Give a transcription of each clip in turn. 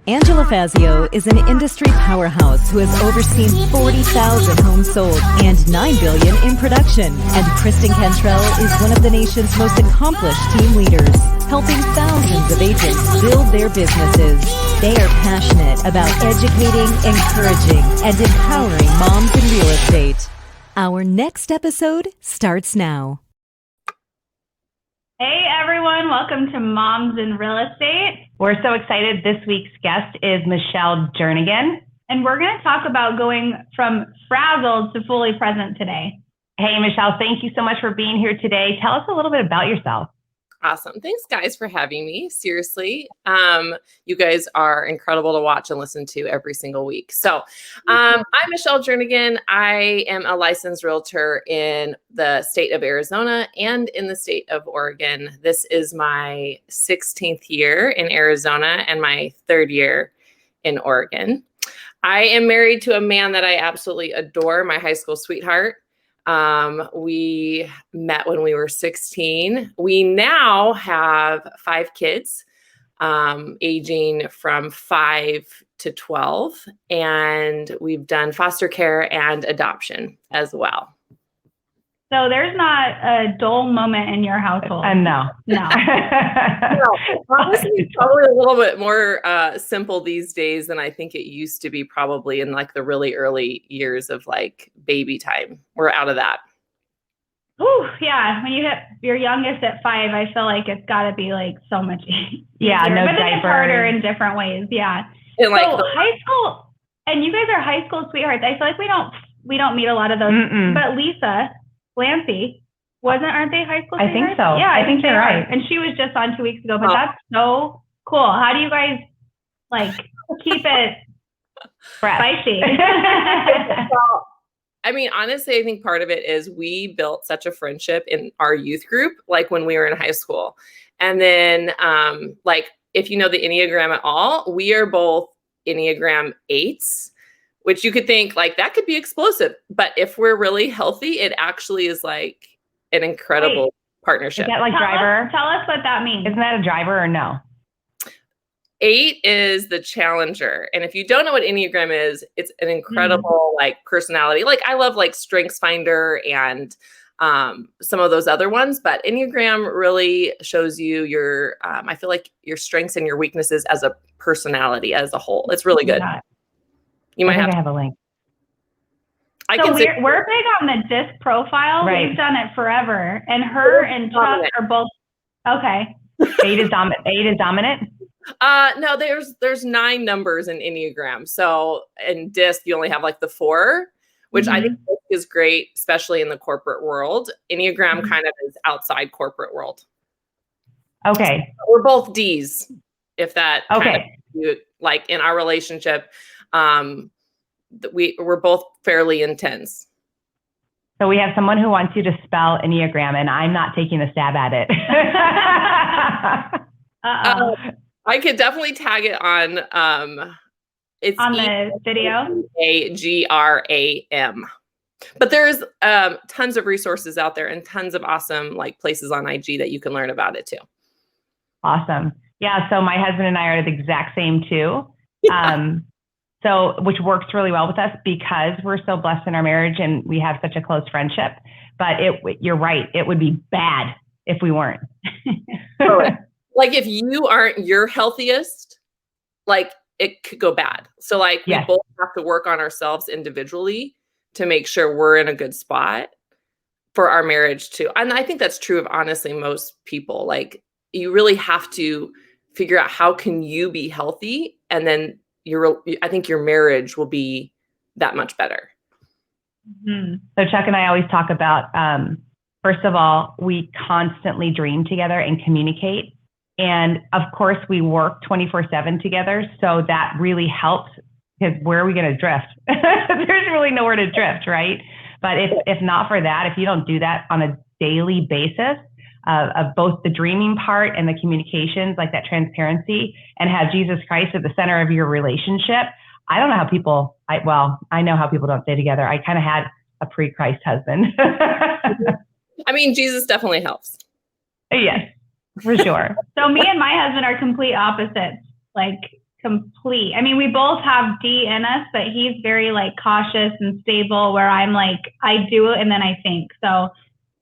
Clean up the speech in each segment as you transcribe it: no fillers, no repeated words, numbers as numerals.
Angela Fazio is an industry powerhouse who has overseen 40,000 homes sold and $9 billion in production. And Kristen Cantrell is one of the nation's most accomplished team leaders, helping thousands of agents build their businesses. They are passionate about educating, encouraging, and empowering moms in real estate. Our next episode starts now. Hey everyone, welcome to Moms in Real Estate. We're so excited. This week's guest is Michelle Jernigan. And we're going to talk about going from frazzled to fully present today. Hey Michelle, thank you so much for being here today. Tell us a little bit about yourself. Awesome. Thanks guys for having me. Seriously. You guys are incredible to watch and listen to every single week. So I'm Michelle Jernigan. I am a licensed realtor in the state of Arizona and in the state of Oregon. This is my 16th year in Arizona and my 3rd year in Oregon. I am married to a man that I absolutely adore, my high school sweetheart. We met when we were 16. We now have 5 kids, aging from 5 to 12, and we've done foster care and adoption as well. So there's not a dull moment in your household. No. No. Honestly, it's probably a little bit more simple these days than I think it used to be, probably in like the really early years of like baby time. We're out of that. Ooh, yeah. When you hit your youngest at 5, I feel like it's got to be like so much easier. Yeah, no but diapers. It's harder in different ways. Yeah. And like high school, and you guys are high school sweethearts. I feel like we don't meet a lot of those. But Lisa Lampy, aren't they high school sweethearts? I think so. Yeah, I think you're right. And she was just on 2 weeks ago, but that's so cool. How do you guys like keep it spicy? Well, I mean, honestly, I think part of it is we built such a friendship in our youth group, like when we were in high school. And then like, if you know the Enneagram at all, we are both Enneagram 8s. Which you could think like that could be explosive, but if we're really healthy, it actually is like an incredible partnership. Is that like driver? Tell us what that means. Isn't that a driver or no? 8 is the challenger. And if you don't know what Enneagram is, it's an incredible like personality. Like I love like Strengths Finder and some of those other ones, but Enneagram really shows you your, I feel like your strengths and your weaknesses as a personality as a whole. It's really good. Yeah. You might have a link. We're big on the disc profile. Right. We've done it forever. And her and Chuck are both okay. 8 is dominant. No, there's 9 numbers in Enneagram. So in disc, you only have like the 4, which I think is great, especially in the corporate world. Enneagram kind of is outside corporate world. Okay. We're both Ds, if that okay. Kind of, like in our relationship. We're both fairly intense. So we have someone who wants you to spell Enneagram, and I'm not taking a stab at it. I could definitely tag it on. It's on the video. Agram. But there's tons of resources out there and tons of awesome like places on IG that you can learn about it too. Awesome. Yeah. So my husband and I are the exact same too. So, which works really well with us because we're so blessed in our marriage and we have such a close friendship. But you're right. It would be bad if we weren't. Like if you aren't your healthiest, like it could go bad. So like we both have to work on ourselves individually to make sure we're in a good spot for our marriage too. And I think that's true of honestly most people. Like you really have to figure out how can you be healthy, and then I think your marriage will be that much better. So Chuck and I always talk about, first of all, we constantly dream together and communicate. And of course we work 24/7 together. So that really helps because where are we going to drift? There's really nowhere to drift, right? But if not for that, if you don't do that on a daily basis, of both the dreaming part and the communications, like that transparency, and have Jesus Christ at the center of your relationship. I don't know how people, I know how people don't stay together. I kind of had a pre-Christ husband. I mean, Jesus definitely helps. Yes, for sure. So me and my husband are complete opposites. Like complete. I mean, we both have D in us, but he's very like cautious and stable, where I'm like, I do it and then I think. So,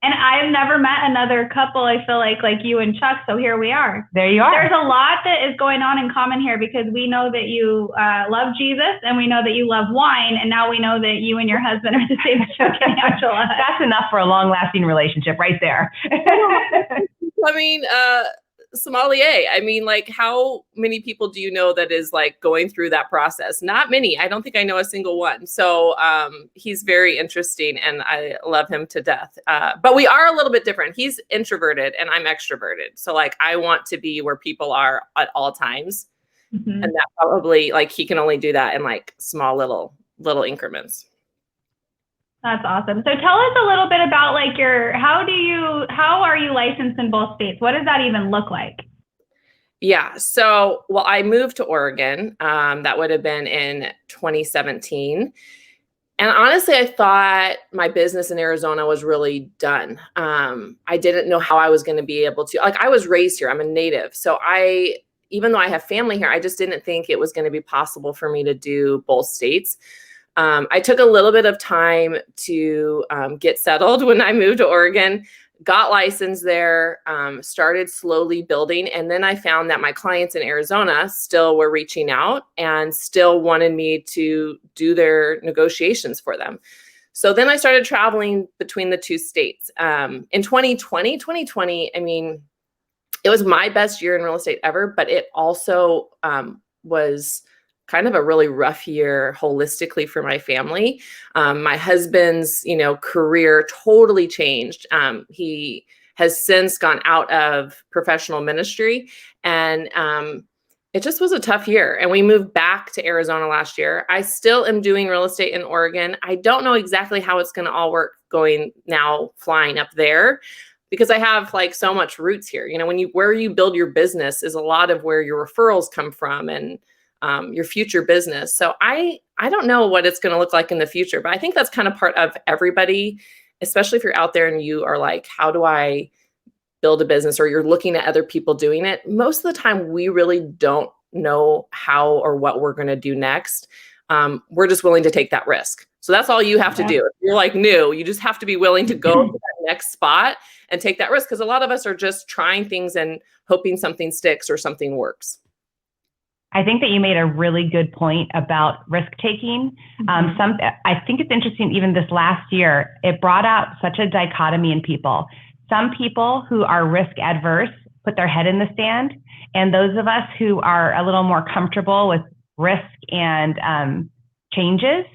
and I've never met another couple, I feel like you and Chuck. So here we are. There you are. There's a lot that is going on in common here, because we know that you love Jesus, and we know that you love wine. And now we know that you and your husband are the same as Chuck and Angela. That's enough for a long-lasting relationship right there. I mean, sommelier. I mean, like, how many people do you know that is like going through that process? Not many. I don't think I know a single one. So he's very interesting, and I love him to death. But we are a little bit different. He's introverted and I'm extroverted. So like, I want to be where people are at all times. Mm-hmm. And that probably, like, he can only do that in like small little increments. That's awesome. So tell us a little bit about like how are you licensed in both states? What does that even look like? Yeah. So, well, I moved to Oregon. That would have been in 2017. And honestly, I thought my business in Arizona was really done. I didn't know how I was going to be able to, like, I was raised here. I'm a native. So even though I have family here, I just didn't think it was going to be possible for me to do both states. I took a little bit of time to get settled when I moved to Oregon, got licensed there, started slowly building. And then I found that my clients in Arizona still were reaching out and still wanted me to do their negotiations for them. So then I started traveling between the two states. In 2020, I mean, it was my best year in real estate ever, but it also was kind of a really rough year holistically for my family. My husband's, career totally changed. He has since gone out of professional ministry, and it just was a tough year. And we moved back to Arizona last year. I still am doing real estate in Oregon. I don't know exactly how it's going to all work going now flying up there, because I have like so much roots here. Where you build your business is a lot of where your referrals come from, and your future business. So I don't know what it's going to look like in the future, but I think that's kind of part of everybody, especially if you're out there and you are like, how do I build a business? Or you're looking at other people doing it. Most of the time, we really don't know how or what we're going to do next. We're just willing to take that risk. So that's all you have to do. If you're like new, you just have to be willing to go to that next spot and take that risk. Because a lot of us are just trying things and hoping something sticks or something works. I think that you made a really good point about risk taking. I think it's interesting, even this last year, it brought out such a dichotomy in people. Some people who are risk adverse put their head in the sand, and those of us who are a little more comfortable with risk and changes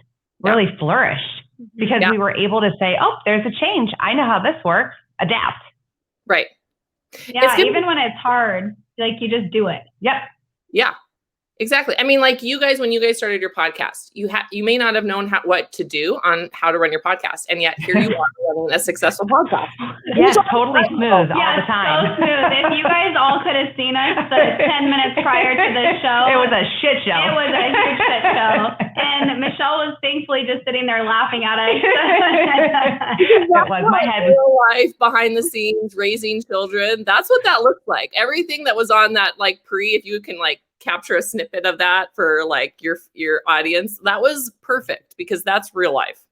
really flourished, because we were able to say, oh, there's a change. I know how this works. Adapt. Right. Yeah, even when it's hard, like, you just do it. Yep. Yeah. Exactly. I mean, like, you guys, when you guys started your podcast, you may not have known what to do on how to run your podcast, and yet here you are running a successful podcast. Yes, totally smooth all the time. So smooth. If you guys all could have seen us the 10 minutes prior to the show, it was a shit show. It was a huge shit show, and Michelle was thankfully just sitting there laughing at us. It was my head. Real life behind the scenes, raising children. That's what that looks like. Everything that was on that, like, if you can like capture a snippet of that for like your audience, that was perfect, because that's real life.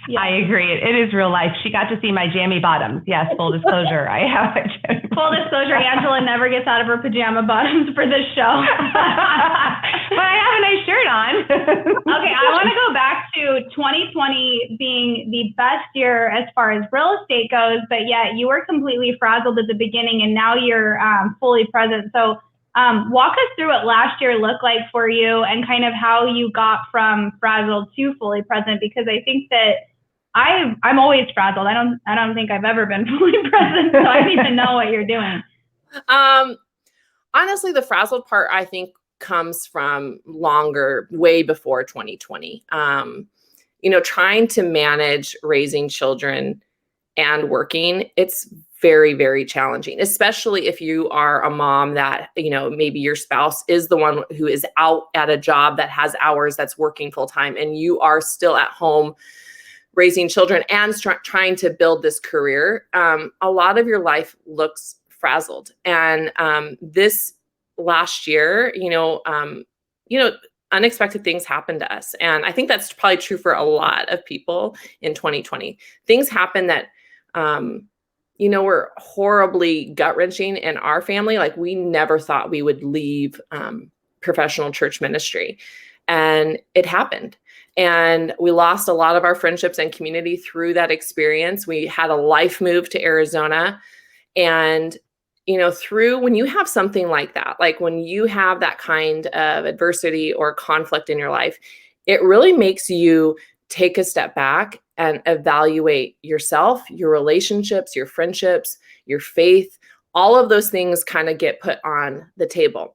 Yeah. I agree. It is real life. She got to see my jammy bottoms. Yes, full disclosure. I have a jammy Full disclosure, Angela never gets out of her pajama bottoms for this show. But I have a nice shirt on. Okay, I want to go back to 2020 being the best year as far as real estate goes, but yet you were completely frazzled at the beginning, and now you're fully present. So walk us through what last year looked like for you, and kind of how you got from frazzled to fully present, because I think that I'm always frazzled. I don't think I've ever been fully present, so I need to know what you're doing. Honestly, the frazzled part, I think, comes from way before 2020. Trying to manage raising children and working, it's very, very challenging, especially if you are a mom that, maybe your spouse is the one who is out at a job that has hours, that's working full time, and you are still at home raising children and trying to build this career. A lot of your life looks frazzled. And this last year, unexpected things happen to us. And I think that's probably true for a lot of people in 2020. Things happen that, were horribly gut-wrenching in our family. Like, we never thought we would leave professional church ministry. And it happened. And we lost a lot of our friendships and community through that experience. We had a life move to Arizona. And, when you have something like that, like when you have that kind of adversity or conflict in your life, it really makes you take a step back and evaluate yourself, your relationships, your friendships, your faith. All of those things kind of get put on the table.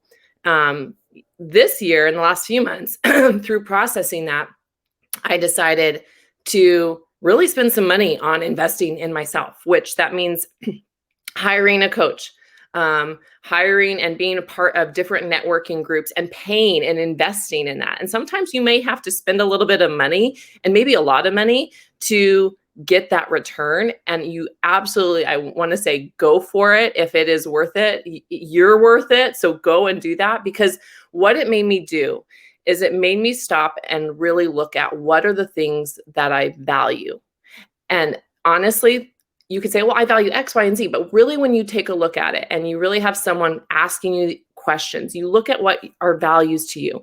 This year, in the last few months, through processing that, I decided to really spend some money on investing in myself, which that means hiring a coach, hiring and being a part of different networking groups and paying and investing in that. And sometimes you may have to spend a little bit of money and maybe a lot of money to get that return. And you absolutely, I want to say, go for it. If it is worth it, you're worth it. So go and do that, because what it made me do is it made me stop and really look at what are the things that I value. And honestly, you could say, well, I value X, Y, and Z, but really when you take a look at it and you really have someone asking you questions, you look at what are values to you.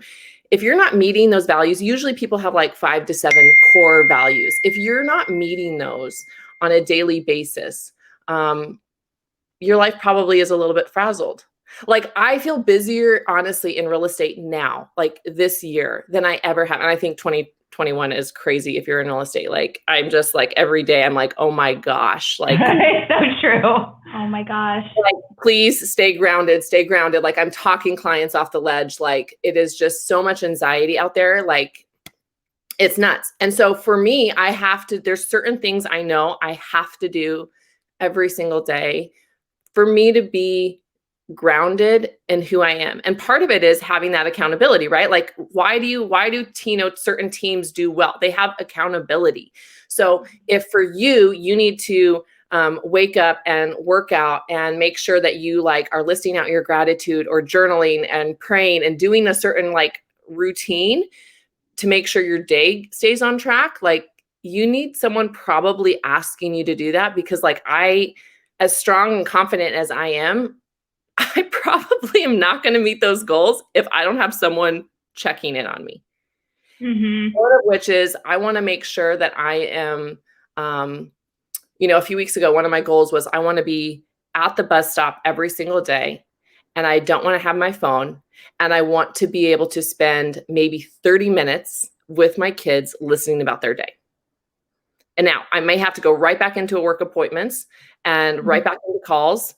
If you're not meeting those values, usually people have like 5 to 7 core values. If you're not meeting those on a daily basis, your life probably is a little bit frazzled. Like, I feel busier, honestly, in real estate now, like this year, than I ever have. And I think 2021 is crazy if you're in real estate. Like, I'm just like, every day I'm like, oh my gosh. Like, it's so true. Oh my gosh. Like, please stay grounded, stay grounded. Like, I'm talking clients off the ledge. Like, it is just so much anxiety out there. Like, it's nuts. And so for me, there's certain things I know I have to do every single day for me to be grounded in who I am. And part of it is having that accountability, right? Like, why do certain teams do well? They have accountability. So if for you need to wake up and work out and make sure that you like are listing out your gratitude or journaling and praying and doing a certain like routine to make sure your day stays on track, like, you need someone probably asking you to do that, because like, as strong and confident as I am, I probably am not going to meet those goals if I don't have someone checking in on me. Mm-hmm. One of which is I want to make sure that I am, a few weeks ago, one of my goals was I want to be at the bus stop every single day, and I don't want to have my phone, and I want to be able to spend maybe 30 minutes with my kids listening about their day. And now I may have to go right back into work appointments and right back into calls.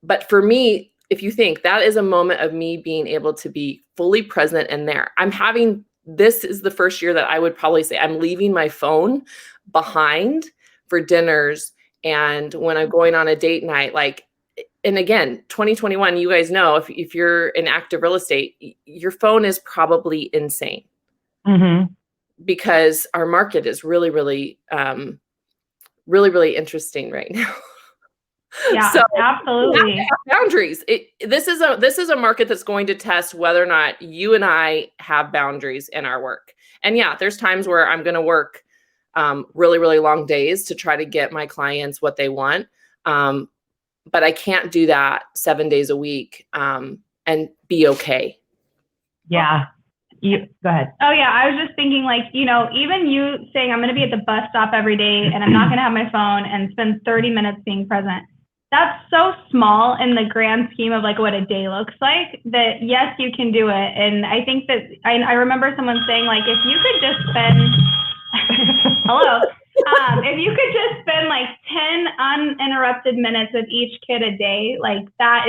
But for me, if you think that is a moment of me being able to be fully present and there, this is the first year that I would probably say I'm leaving my phone behind for dinners and when I'm going on a date night. Like, and again, 2021, you guys know, if you're in active real estate, your phone is probably insane. Mm-hmm. Because our market is really, really, really, really interesting right now. Yeah, so absolutely. You have to have boundaries. This is a market that's going to test whether or not you and I have boundaries in our work. And yeah, there's times where I'm going to work really, really long days to try to get my clients what they want. But I can't do that 7 days a week and be okay. Yeah. Go ahead. Oh yeah, I was just thinking, like, even you saying I'm going to be at the bus stop every day and I'm not going to have my phone and spend 30 minutes being present. That's so small in the grand scheme of like what a day looks like, that yes, you can do it. And I think that I remember someone saying, like, if you could just spend if you could just spend like 10 uninterrupted minutes with each kid a day, like, that's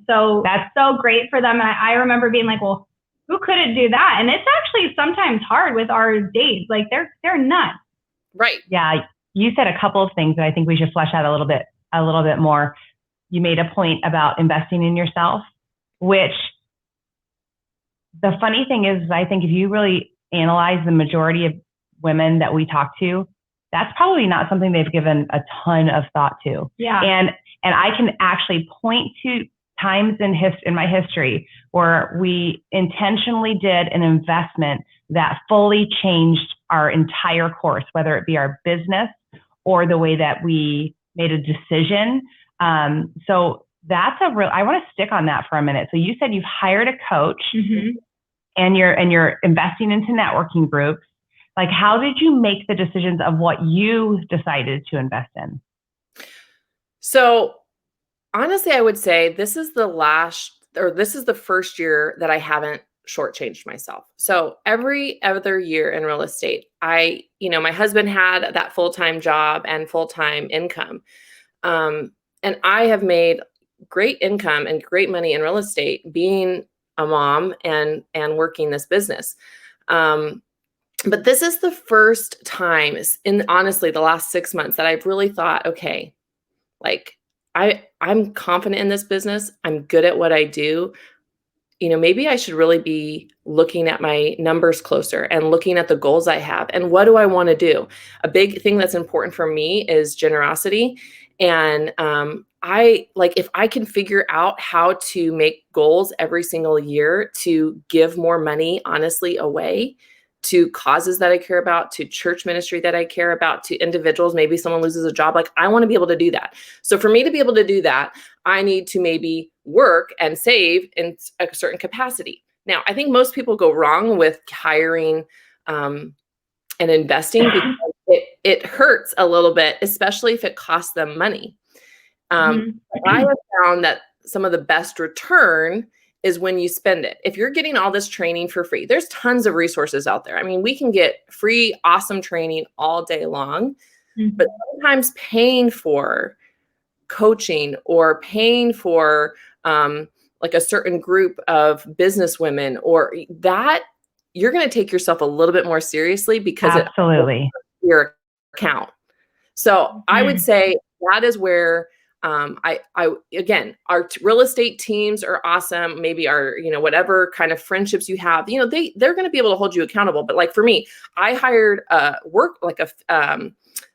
so great for them. And I remember being like, well, who couldn't do that? And it's actually sometimes hard with our days. Like, they're nuts. Right. Yeah. You said a couple of things that I think we should flesh out a little bit more. You made a point about investing in yourself, which the funny thing is, I think if you really analyze the majority of women that we talk to, that's probably not something they've given a ton of thought to. Yeah. And I can actually point to times in my history where we intentionally did an investment that fully changed our entire course, whether it be our business or the way that we made a decision. So that's I want to stick on that for a minute. So you said you've hired a coach and you're investing into networking groups. Like, how did you make the decisions of what you decided to invest in? So honestly, I would say this is the first year that I haven't shortchanged myself. So every other year in real estate, my husband had that full-time job and full-time income. And I have made great income and great money in real estate being a mom and working this business. But this is the first time in honestly the last 6 months that I've really thought, okay, like I'm confident in this business. I'm good at what I do. Maybe I should really be looking at my numbers closer and looking at the goals I have and what do I want to do? A big thing that's important for me is generosity. And if I can figure out how to make goals every single year to give more money honestly away to causes that I care about, to church ministry that I care about, to individuals, maybe someone loses a job. Like, I want to be able to do that. So for me to be able to do that, I need to maybe work and save in a certain capacity. Now, I think most people go wrong with hiring and investing because it hurts a little bit, especially if it costs them money. I have found that some of the best return is when you spend it. If you're getting all this training for free, there's tons of resources out there. I mean, we can get free, awesome training all day long, but sometimes paying for coaching or paying for like a certain group of business women or that, you're going to take yourself a little bit more seriously because absolutely your account. So I would say that is where again, our our real estate teams are awesome. Maybe our, whatever kind of friendships you have, they're going to be able to hold you accountable. But like for me, I hired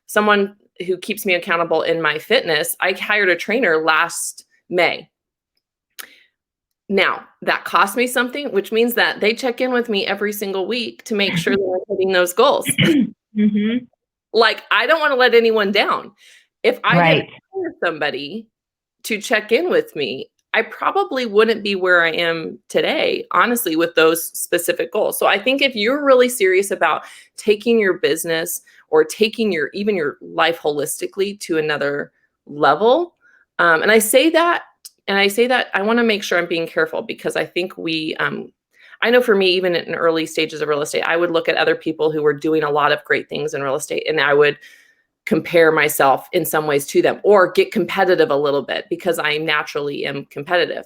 someone who keeps me accountable in my fitness. I hired a trainer last May. Now that cost me something, which means that they check in with me every single week to make sure that I'm hitting those goals. Like, I don't want to let anyone down. If I didn't hire somebody to check in with me, I probably wouldn't be where I am today, honestly, with those specific goals. So I think if you're really serious about taking your business or taking even your life holistically to another level, and I say that I want to make sure I'm being careful because I think I know for me, even in early stages of real estate, I would look at other people who were doing a lot of great things in real estate and I would compare myself in some ways to them or get competitive a little bit because I naturally am competitive.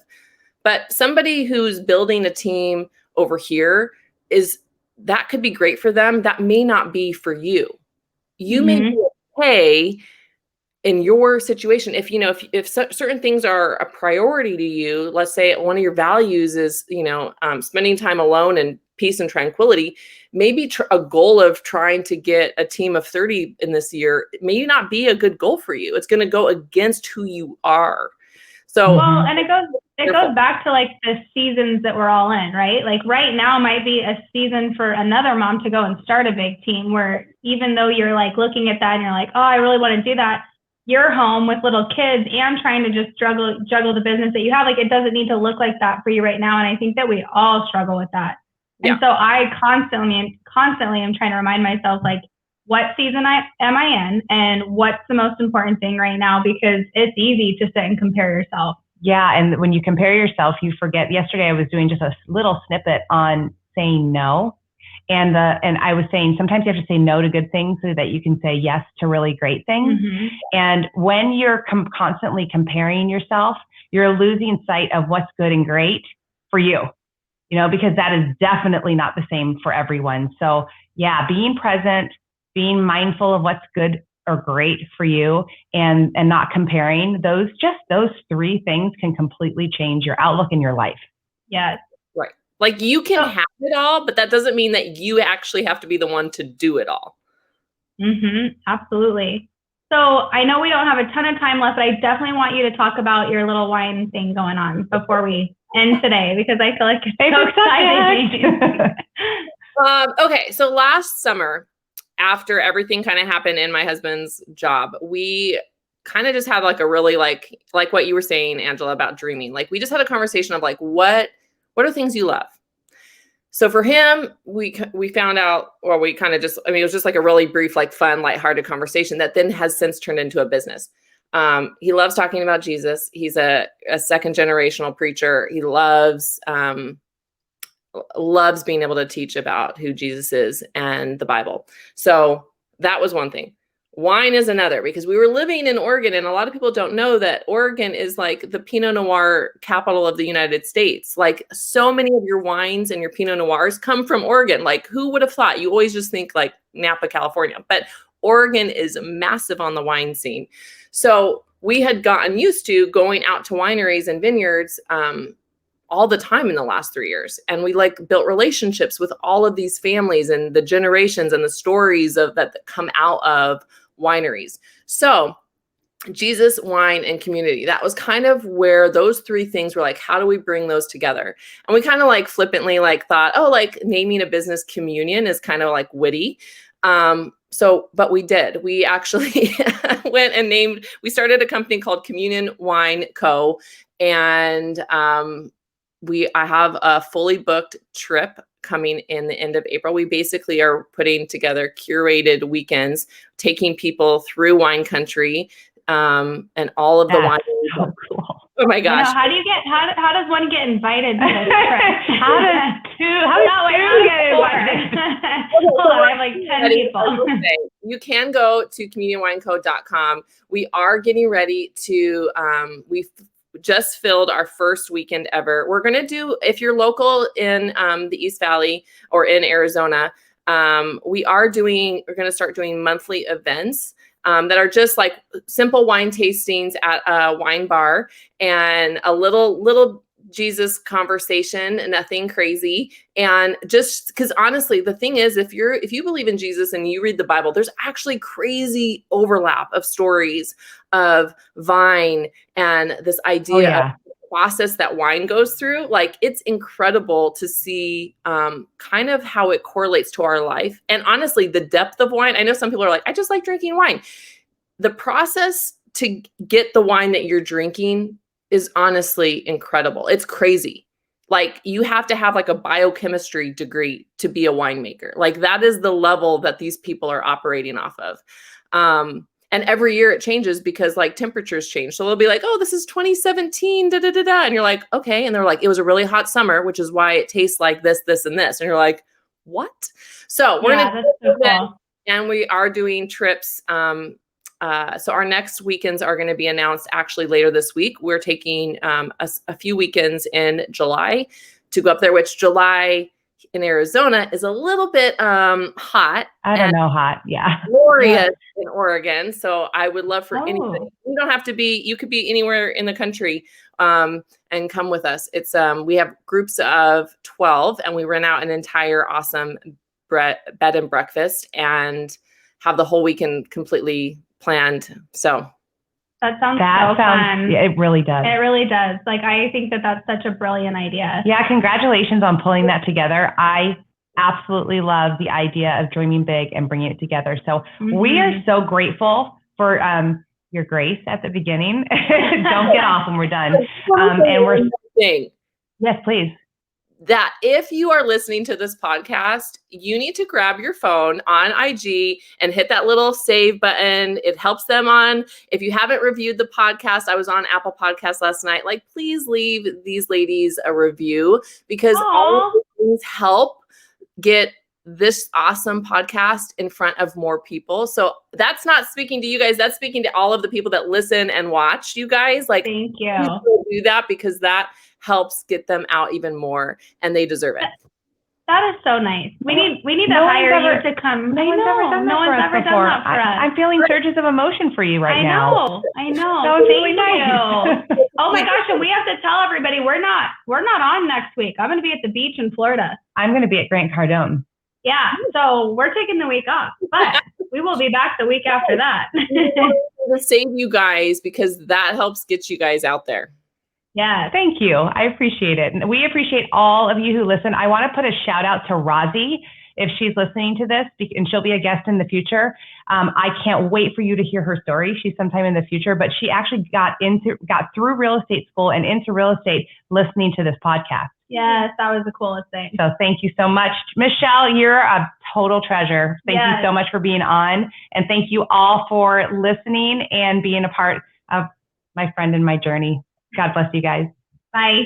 But somebody who's building a team over here that could be great for them. That may not be for you. You may be okay in your situation. If certain things are a priority to you, let's say one of your values is, spending time alone and peace and tranquility, maybe a goal of trying to get a team of 30 in this year may not be a good goal for you. It's going to go against who you are. So, well, and it goes back to like the seasons that we're all in, right? Like right now might be a season for another mom to go and start a big team where even though you're like looking at that and you're like, oh, I really want to do that. You're home with little kids and trying to just juggle the business that you have. Like, it doesn't need to look like that for you right now. And I think that we all struggle with that. And so I constantly am trying to remind myself, like, what season am I in and what's the most important thing right now? Because it's easy to sit and compare yourself. Yeah. And when you compare yourself, you forget. Yesterday, I was doing just a little snippet on saying no. And I was saying sometimes you have to say no to good things so that you can say yes to really great things. And when you're constantly comparing yourself, you're losing sight of what's good and great for you. Because that is definitely not the same for everyone. So yeah, being present, being mindful of what's good or great for you and not comparing, those three things can completely change your outlook in your life. Yes. Right. Like you can have it all, but that doesn't mean that you actually have to be the one to do it all. Absolutely. So I know we don't have a ton of time left, but I definitely want you to talk about your little wine thing going on before we end today, because I feel like it's so exciting. Okay, so last summer, after everything kind of happened in my husband's job, we kind of just had like a really like what you were saying, Angela, about dreaming. Like we just had a conversation of like, what are things you love? So for him, we found out, or we kind of just, I mean, it was just like a really brief, like fun, lighthearted conversation that then has since turned into a business. He loves talking about Jesus. He's a second generational preacher. He loves being able to teach about who Jesus is and the Bible. So that was one thing. Wine is another, because we were living in Oregon, and a lot of people don't know that Oregon is like the Pinot Noir capital of the United States. Like so many of your wines and your Pinot Noirs come from Oregon. Like who would have thought? You always just think like Napa, California, but Oregon is massive on the wine scene. So we had gotten used to going out to wineries and vineyards all the time in the last 3 years. And we like built relationships with all of these families and the generations and the stories of that come out of wineries. So Jesus, wine, and community, that was kind of where those three things were like, how do we bring those together? And we kind of like flippantly like thought, oh, like naming a business Communion is kind of like witty. But we did. We actually went and we started a company called Communion Wine Co. And I have a fully booked trip coming in the end of April. We basically are putting together curated weekends, taking people through wine country, and all of the wine. So cool. Oh my gosh! How does one get invited to this trip? How do you get invited? Hold on, I have like 10 people. You can go to communionwineco.com. We are getting ready to. We've just filled our first weekend ever. We're going to do, if you're local in the East Valley or in Arizona, we're going to start doing monthly events that are just like simple wine tastings at a wine bar and a little Jesus conversation, nothing crazy. And just because honestly, the thing is, if you believe in Jesus and you read the Bible, there's actually crazy overlap of stories of vine and this idea of the process that wine goes through. Like it's incredible to see kind of how it correlates to our life. And honestly, the depth of wine, I know some people are like, I just like drinking wine. The process to get the wine that you're drinking is honestly incredible. It's crazy. Like you have to have like a biochemistry degree to be a winemaker. Like that is the level that these people are operating off of. And every year it changes because like temperatures change. So they'll be like, oh, this is 2017, da, da, da, da. And you're like, okay. And they're like, it was a really hot summer, which is why it tastes like this, this, and this. And you're like, what? So we're going to do that. And we are doing trips. So our next weekends are going to be announced actually later this week. We're taking a few weekends in July to go up there, which July in Arizona is a little bit hot. I don't know, hot. Yeah. Glorious in Oregon. So I would love for anybody. You don't have to be, you could be anywhere in the country and come with us. It's we have groups of 12 and we rent out an entire awesome bed and breakfast and have the whole weekend completely planned. So that sounds fun. Yeah, it really does. It really does. Like, I think that that's such a brilliant idea. Yeah. Congratulations on pulling that together. I absolutely love the idea of dreaming big and bringing it together. So we are so grateful for your grace at the beginning. Don't get off when we're done. And we're yes, please. That if you are listening to this podcast, you need to grab your phone on IG and hit that little save button. It helps them on. If you haven't reviewed the podcast, I was on Apple Podcasts last night. Like, please leave these ladies a review because all of these things help get this awesome podcast in front of more people. So that's not speaking to you guys. That's speaking to all of the people that listen and watch you guys. Like, thank you. Do that because that helps get them out even more and they deserve it. That is so nice. We need to hire you to come. No one's ever done that for us. I'm feeling surges of emotion for you right now. I know. That was really nice. Oh my gosh, and we have to tell everybody we're not on next week. I'm going to be at the beach in Florida. I'm going to be at Grant Cardone. Yeah, so we're taking the week off, but We will be back the week after that. To save you guys, because that helps get you guys out there. Yeah, thank you. I appreciate it. And we appreciate all of you who listen. I want to put a shout out to Rozzy if she's listening to this, and she'll be a guest in the future. I can't wait for you to hear her story. She's sometime in the future, but she actually got through real estate school and into real estate listening to this podcast. Yes, that was the coolest thing. So thank you so much. Michelle, you're a total treasure. Thank you so much for being on. And thank you all for listening and being a part of my friend and my journey. God bless you guys. Bye.